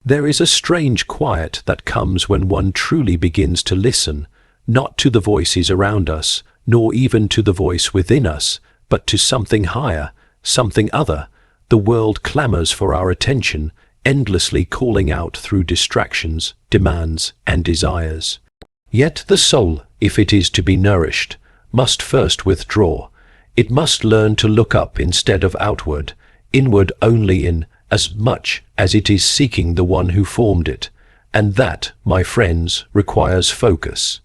There is a strange quiet that comes when one truly begins to listen, not to the voices around us, nor even to the voice within us, but to something higher, something other. The world clamors for our attention, endlessly calling out through distractions, demands, and desires. Yet the soul, if it is to be nourished, must first withdraw. It must learn to look up instead of outward, inward only in as much as it is seeking the one who formed it. And that, my friends, requires focus.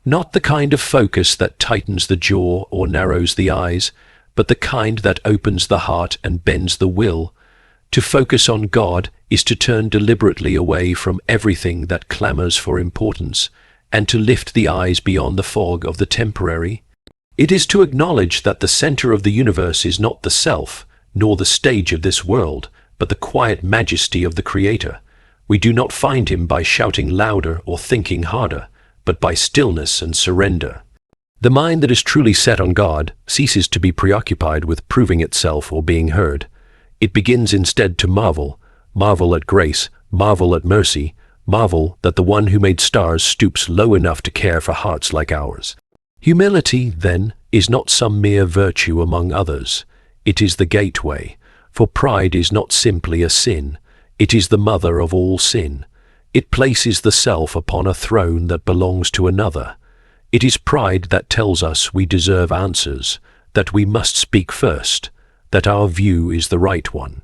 Not the kind of focus that tightens the jaw or narrows the eyes, but the kind that opens the heart and bends the will. To focus on God is to turn deliberately away from everything that clamors for importance, and to lift the eyes beyond the fog of the temporary. It is to acknowledge that the center of the universe is not the self, nor the stage of this world, but the quiet majesty of the Creator. We do not find him by shouting louder or thinking harder, but by stillness and surrender. The mind that is truly set on God ceases to be preoccupied with proving itself or being heard. It begins instead to marvel, marvel at grace, marvel at mercy, marvel that the one who made stars stoops low enough to care for hearts like ours. Humility, then, is not some mere virtue among others. It is the gateway, for pride is not simply a sin. It is the mother of all sin. It places the self upon a throne that belongs to another. It is pride that tells us we deserve answers, that we must speak first, that our view is the right one.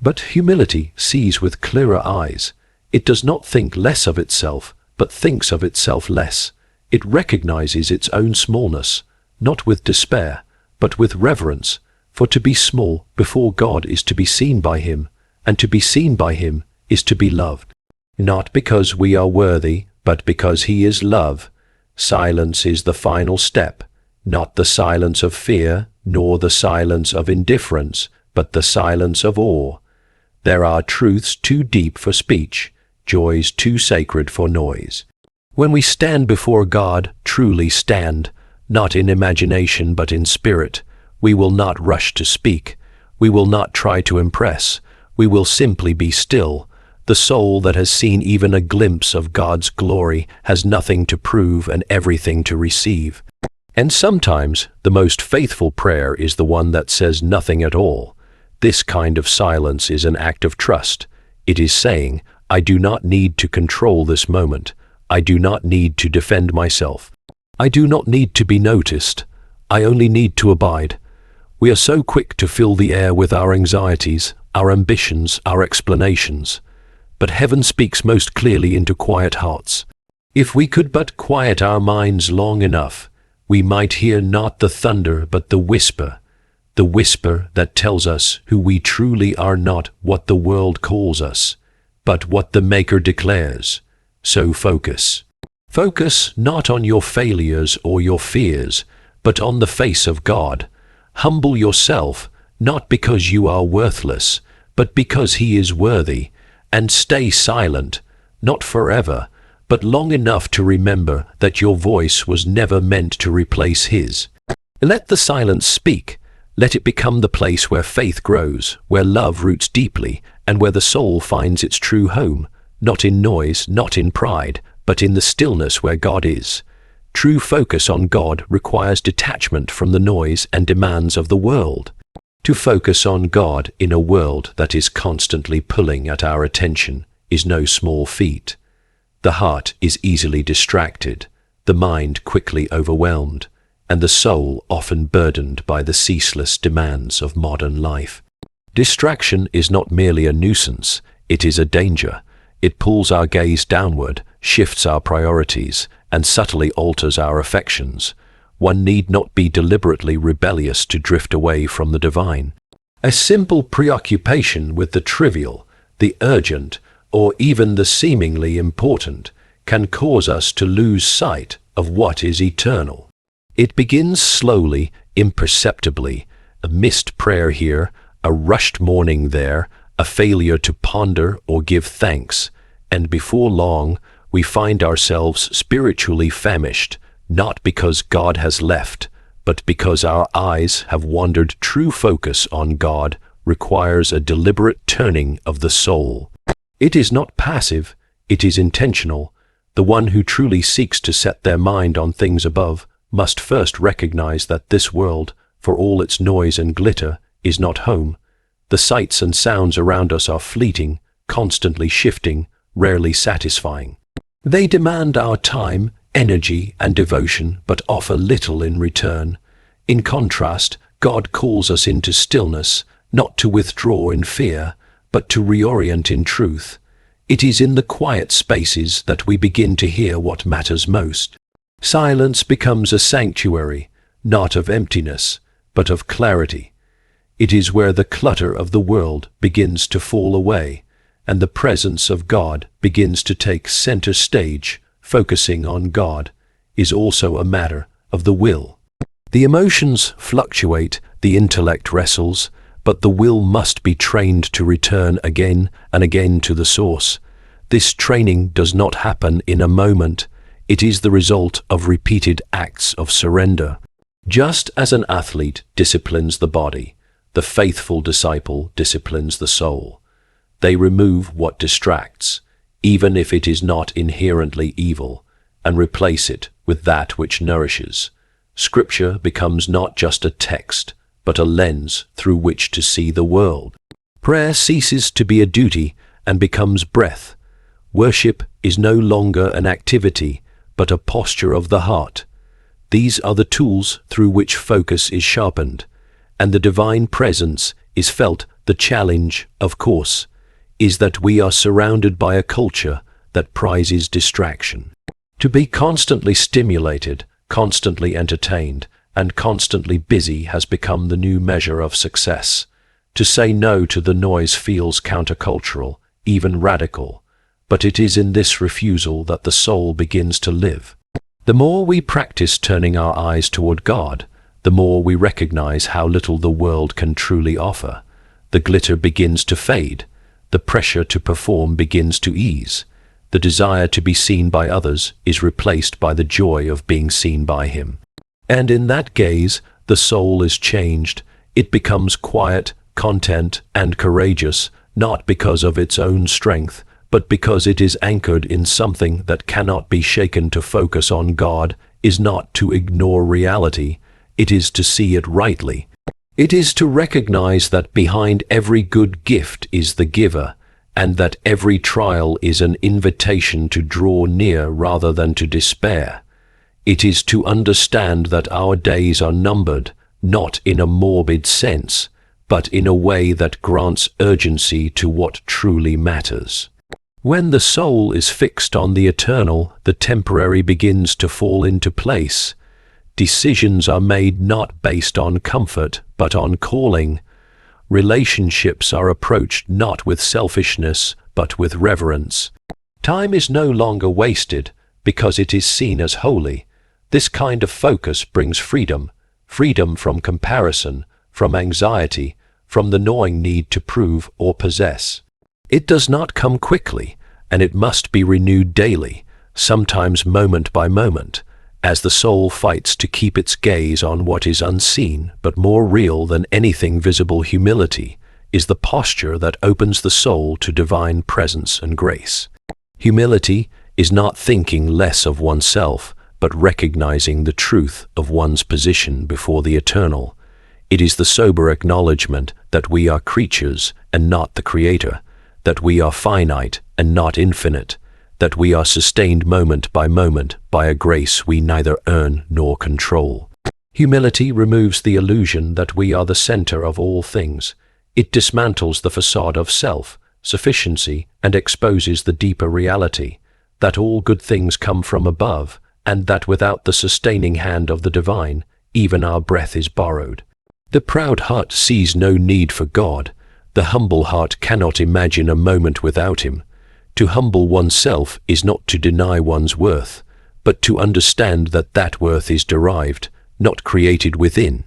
But humility sees with clearer eyes. It does not think less of itself, but thinks of itself less. It recognizes its own smallness, not with despair, but with reverence, for to be small before God is to be seen by him, and to be seen by him is to be loved. Not because we are worthy, but because he is love. Silence is the final step, not the silence of fear, nor the silence of indifference, but the silence of awe. There are truths too deep for speech, joys too sacred for noise. When we stand before God, truly stand, not in imagination but in spirit, we will not rush to speak. We will not try to impress. We will simply be still. The soul that has seen even a glimpse of God's glory has nothing to prove and everything to receive. And sometimes the most faithful prayer is the one that says nothing at all. This kind of silence is an act of trust. It is saying, I do not need to control this moment. I do not need to defend myself. I do not need to be noticed. I only need to abide. We are so quick to fill the air with our anxieties, our ambitions, our explanations. But heaven speaks most clearly into quiet hearts. If we could but quiet our minds long enough, we might hear not the thunder but the whisper that tells us who we truly are, not what the world calls us, but what the Maker declares. So focus. Focus not on your failures or your fears, but on the face of God. Humble yourself, not because you are worthless, but because he is worthy, and stay silent, not forever, but long enough to remember that your voice was never meant to replace his. Let the silence speak. Let it become the place where faith grows, where love roots deeply, and where the soul finds its true home, not in noise, not in pride, but in the stillness where God is. True focus on God requires detachment from the noise and demands of the world. To focus on God in a world that is constantly pulling at our attention is no small feat. The heart is easily distracted, the mind quickly overwhelmed, and the soul often burdened by the ceaseless demands of modern life. Distraction is not merely a nuisance, it is a danger. It pulls our gaze downward, shifts our priorities, and subtly alters our affections. One need not be deliberately rebellious to drift away from the divine. A simple preoccupation with the trivial, the urgent, or even the seemingly important can cause us to lose sight of what is eternal. It begins slowly, imperceptibly, a missed prayer here, a rushed morning there, a failure to ponder or give thanks, and before long we find ourselves spiritually famished, not because God has left, but because our eyes have wandered. True focus on God requires a deliberate turning of the soul. It is not passive, it is intentional. The one who truly seeks to set their mind on things above must first recognize that this world, for all its noise and glitter, is not home. The sights and sounds around us are fleeting, constantly shifting, rarely satisfying. They demand our time, energy, and devotion, but offer little in return. In contrast, God calls us into stillness, not to withdraw in fear, but to reorient in truth. It is in the quiet spaces that we begin to hear what matters most. Silence becomes a sanctuary, not of emptiness, but of clarity. It is where the clutter of the world begins to fall away, and the presence of God begins to take center stage. Focusing on God is also a matter of the will. The emotions fluctuate, the intellect wrestles, but the will must be trained to return again and again to the source. This training does not happen in a moment. It is the result of repeated acts of surrender. Just as an athlete disciplines the body, the faithful disciple disciplines the soul. They remove what distracts, even if it is not inherently evil, and replace it with that which nourishes. Scripture becomes not just a text, but a lens through which to see the world. Prayer ceases to be a duty and becomes breath. Worship is no longer an activity, but a posture of the heart. These are the tools through which focus is sharpened, and the divine presence is felt. The challenge, of course, is that we are surrounded by a culture that prizes distraction. To be constantly stimulated, constantly entertained, and constantly busy has become the new measure of success. To say no to the noise feels countercultural, even radical, but it is in this refusal that the soul begins to live. The more we practice turning our eyes toward God, the more we recognize how little the world can truly offer. The glitter begins to fade, the pressure to perform begins to ease, the desire to be seen by others is replaced by the joy of being seen by Him. And in that gaze, the soul is changed. It becomes quiet, content, and courageous, not because of its own strength, but because it is anchored in something that cannot be shaken. To focus on God is not to ignore reality, it is to see it rightly. It is to recognize that behind every good gift is the giver, and that every trial is an invitation to draw near rather than to despair. It is to understand that our days are numbered, not in a morbid sense, but in a way that grants urgency to what truly matters. When the soul is fixed on the eternal, the temporary begins to fall into place. Decisions are made not based on comfort, but on calling. Relationships are approached not with selfishness, but with reverence. Time is no longer wasted because it is seen as holy. This kind of focus brings freedom, freedom from comparison, from anxiety, from the gnawing need to prove or possess. It does not come quickly, and it must be renewed daily, sometimes moment by moment, as the soul fights to keep its gaze on what is unseen, but more real than anything visible. Humility is the posture that opens the soul to divine presence and grace. Humility is not thinking less of oneself, but recognizing the truth of one's position before the eternal. It is the sober acknowledgement that we are creatures and not the Creator, that we are finite and not infinite, that we are sustained moment by moment by a grace we neither earn nor control. Humility removes the illusion that we are the center of all things. It dismantles the facade of self-sufficiency and exposes the deeper reality, that all good things come from above, and that without the sustaining hand of the divine, even our breath is borrowed. The proud heart sees no need for God. The humble heart cannot imagine a moment without Him. To humble oneself is not to deny one's worth, but to understand that that worth is derived, not created within.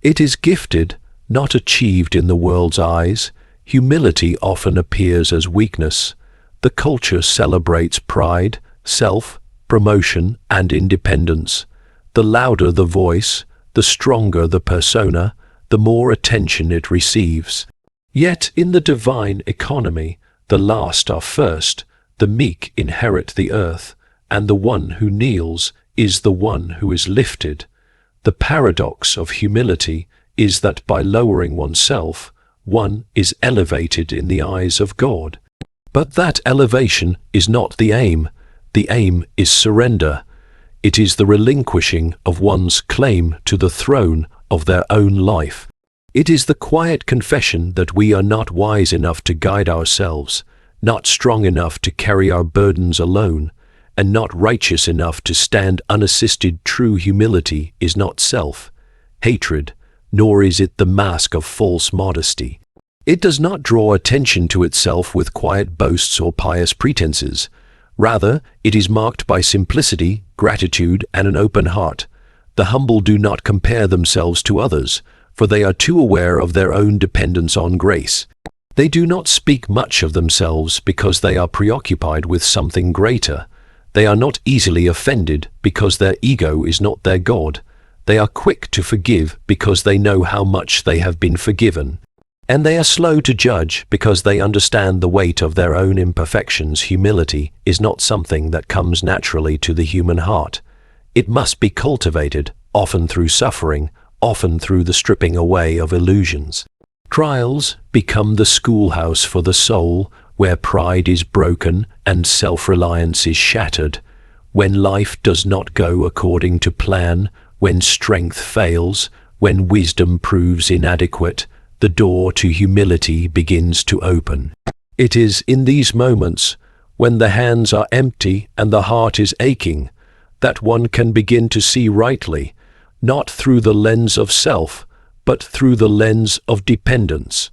It is gifted, not achieved in the world's eyes. Humility often appears as weakness. The culture celebrates pride, self-promotion, and independence. The louder the voice, the stronger the persona, the more attention it receives. Yet in the divine economy, The last are first, the meek inherit the earth, and the one who kneels is the one who is lifted. The paradox of humility is that by lowering oneself, one is elevated in the eyes of God. But that elevation is not the aim. The aim is surrender. It is the relinquishing of one's claim to the throne of their own life. It is the quiet confession that we are not wise enough to guide ourselves, not strong enough to carry our burdens alone, and not righteous enough to stand unassisted. True humility is not self-hatred, nor is it the mask of false modesty. It does not draw attention to itself with quiet boasts or pious pretenses. Rather, it is marked by simplicity, gratitude, and an open heart. The humble do not compare themselves to others, for they are too aware of their own dependence on grace. They do not speak much of themselves because they are preoccupied with something greater. They are not easily offended because their ego is not their God. They are quick to forgive because they know how much they have been forgiven. And they are slow to judge because they understand the weight of their own imperfections. Humility is not something that comes naturally to the human heart. It must be cultivated, often through suffering, often through the stripping away of illusions. Trials become the schoolhouse for the soul, where pride is broken and self-reliance is shattered. When life does not go according to plan, when strength fails, when wisdom proves inadequate, the door to humility begins to open. It is in these moments, when the hands are empty and the heart is aching, that one can begin to see rightly, not through the lens of self, but through the lens of dependence.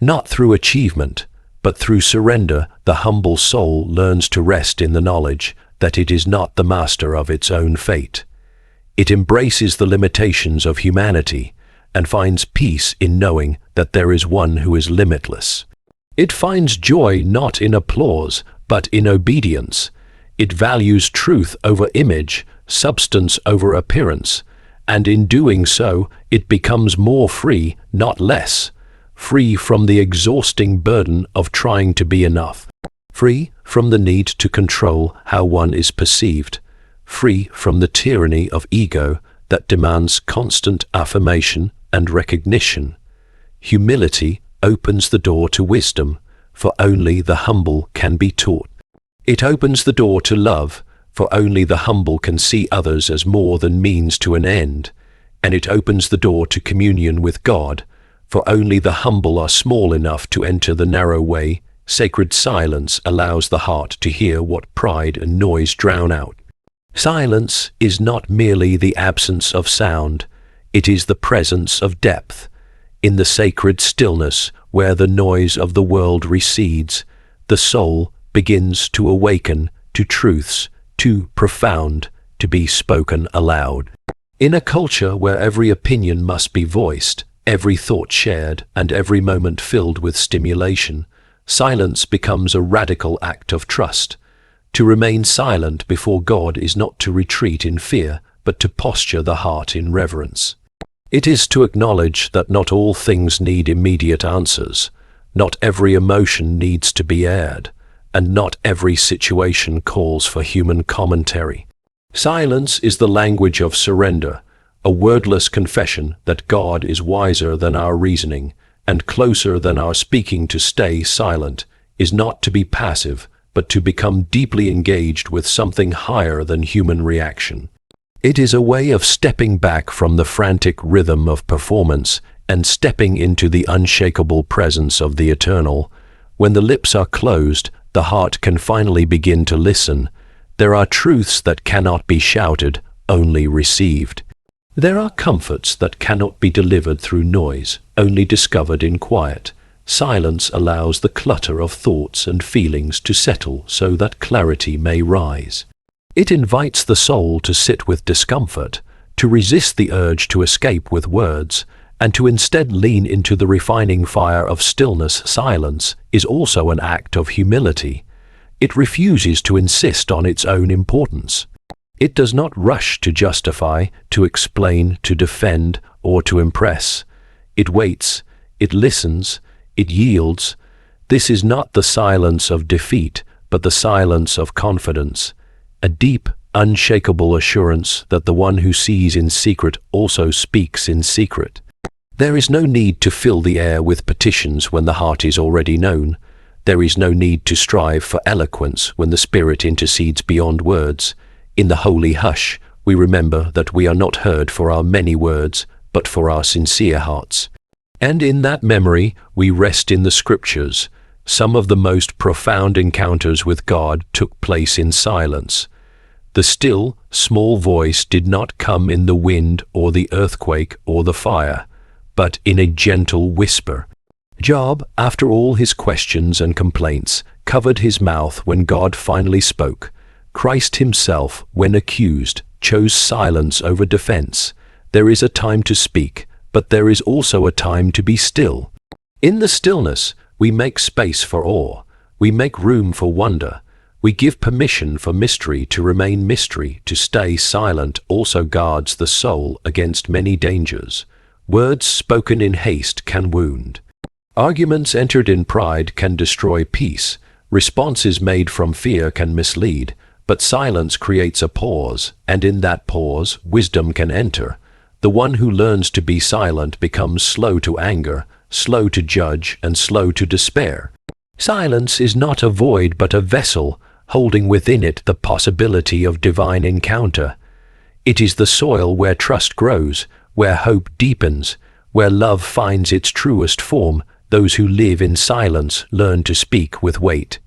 Not through achievement, but through surrender. The humble soul learns to rest in the knowledge that it is not the master of its own fate. It embraces the limitations of humanity and finds peace in knowing that there is one who is limitless. It finds joy not in applause, but in obedience. It values truth over image, substance over appearance, and in doing so, it becomes more free, not less. Free from the exhausting burden of trying to be enough. Free from the need to control how one is perceived. Free from the tyranny of ego that demands constant affirmation and recognition. Humility opens the door to wisdom, for only the humble can be taught. It opens the door to love, for only the humble can see others as more than means to an end. And it opens the door to communion with God, for only the humble are small enough to enter the narrow way. Sacred silence allows the heart to hear what pride and noise drown out. Silence is not merely the absence of sound, it is the presence of depth. In the sacred stillness, where the noise of the world recedes, the soul begins to awaken to truths too profound to be spoken aloud. In a culture where every opinion must be voiced, every thought shared, and every moment filled with stimulation, silence becomes a radical act of trust. To remain silent before God is not to retreat in fear, but to posture the heart in reverence. It is to acknowledge that not all things need immediate answers, not every emotion needs to be aired, and not every situation calls for human commentary. Silence is the language of surrender, a wordless confession that God is wiser than our reasoning and closer than our speaking. To stay silent is not to be passive, but to become deeply engaged with something higher than human reaction. It is a way of stepping back from the frantic rhythm of performance and stepping into the unshakable presence of the eternal. When the lips are closed, the heart can finally begin to listen. There are truths that cannot be shouted, only received. There are comforts that cannot be delivered through noise, only discovered in quiet. Silence allows the clutter of thoughts and feelings to settle so that clarity may rise. It invites the soul to sit with discomfort, to resist the urge to escape with words, and to instead lean into the refining fire of stillness. Silence is also an act of humility. It refuses to insist on its own importance. It does not rush to justify, to explain, to defend, or to impress. It waits, it listens, it yields. This is not the silence of defeat, but the silence of confidence, a deep, unshakable assurance that the one who sees in secret also speaks in secret. There is no need to fill the air with petitions when the heart is already known. There is no need to strive for eloquence when the Spirit intercedes beyond words. In the holy hush, we remember that we are not heard for our many words, but for our sincere hearts. And in that memory, we rest in the Scriptures. Some of the most profound encounters with God took place in silence. The still, small voice did not come in the wind or the earthquake or the fire, but in a gentle whisper. Job, after all his questions and complaints, covered his mouth when God finally spoke. Christ himself, when accused, chose silence over defense. There is a time to speak, but there is also a time to be still. In the stillness, we make space for awe. We make room for wonder. We give permission for mystery to remain mystery. To stay silent also guards the soul against many dangers. Words spoken in haste can wound. Arguments entered in pride can destroy peace. Responses made from fear can mislead. But silence creates a pause, and in that pause, wisdom can enter. The one who learns to be silent becomes slow to anger, slow to judge, and slow to despair. Silence is not a void but a vessel, holding within it the possibility of divine encounter. It is the soil where trust grows, where hope deepens, where love finds its truest form. Those who live in silence learn to speak with weight.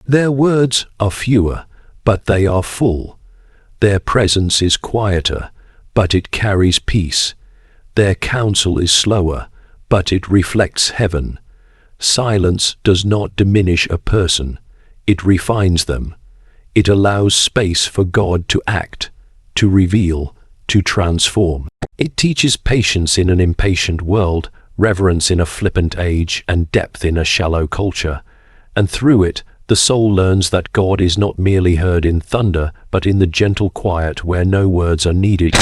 Their words are fewer, but they are full. Their presence is quieter, but it carries peace. Their counsel is slower, but it reflects heaven. Silence does not diminish a person. It refines them. It allows space for God to act, to reveal, to transform. It teaches patience in an impatient world, reverence in a flippant age, and depth in a shallow culture. And through it, the soul learns that God is not merely heard in thunder, but in the gentle quiet where no words are needed.